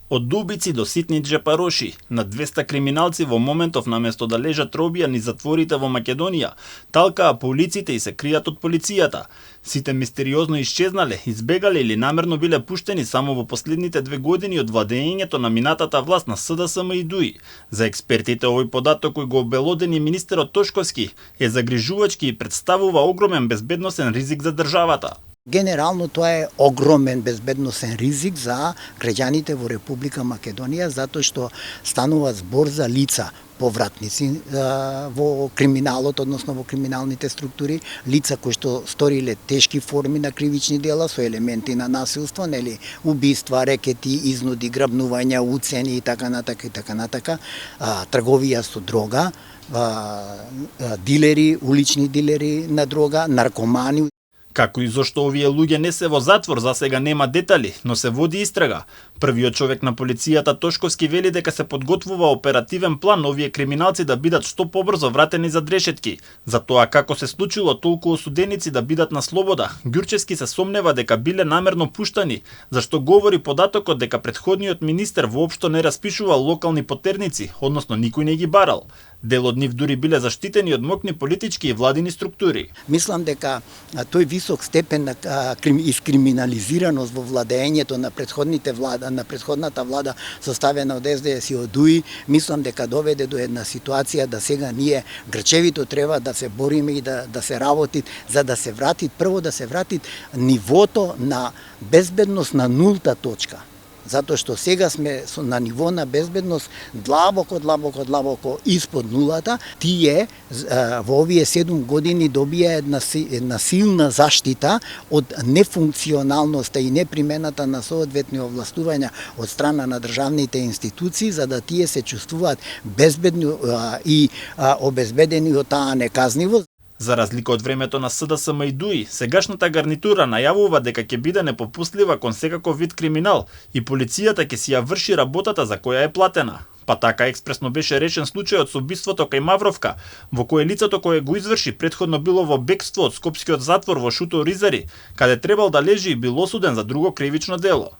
Од убици до ситни джепароши, на 200 криминалци во моментов наместо да лежат робија низ затворите во Македонија, талкаа по улиците и се кријат од полицијата. Сите мистериозно исчезнале, избегале или намерно биле пуштени само во последните 2 години од владеењето на минатата власт на СДСМ и ДУИ. За експертите овој податок кој го обелодени министерот Тошковски е загрижувачки и представува огромен безбедносен ризик за државата. Генерално тоа е огромен безбедносен ризик за граѓаните во Република Македонија, затоа што станува збор за лица повратници во криминалот, односно во криминалните структури, лица кои што сториле тешки форми на кривични дела со елементи на насилство, нели, убиства, рекети, изнуди, грабнувања, уцени и така натака, трговија со дрога, дилери, улични дилери на дрога, наркомани. Како и зошто овие луѓе не се во затвор, за сега нема детали, но се води истрага. Првиот човек на полицијата Тошковски вели дека се подготвува оперативен план овие криминалци да бидат што побрзо вратени за дрешетки. За тоа како се случило толку осуденици да бидат на слобода, Ѓурчевски се сомнева дека биле намерно пуштани, зашто говори податокот дека претходниот министер воопшто не распишувал локални потерници, односно никој не ги барал. Дел од нив дури биле заштитени од мокни политички и владини структури. Мислам дека тој висок степен на искриминализираност во владеењето на претходната влада составена од СДС и од ДУИ, мислам дека доведе до една ситуација да сега ние грчевито треба да се бориме и да се работи за да се врати, прво да се врати нивото на безбедност на нулта точка. Затоа што сега сме на ниво на безбедност длабоко испод нулата. Тие во овие 7 години добија една силна заштита од нефункционалноста и непримената на соодветни овластувања од страна на државните институции, за да тие се чувствуваат безбедни и обезбедени од таа неказнивост. За разлика од времето на СДСМ и ДУИ, сегашната гарнитура најавува дека ќе биде непопустлива кон секаков вид криминал и полицијата ќе си ја врши работата за која е платена. Па така експресно беше решен случајот со убиството кај Мавровка, во кое лицето кое го изврши претходно било во бегство од скопскиот затвор во Шуто Ризари, каде требал да лежи и бил осуден за друго кривично дело.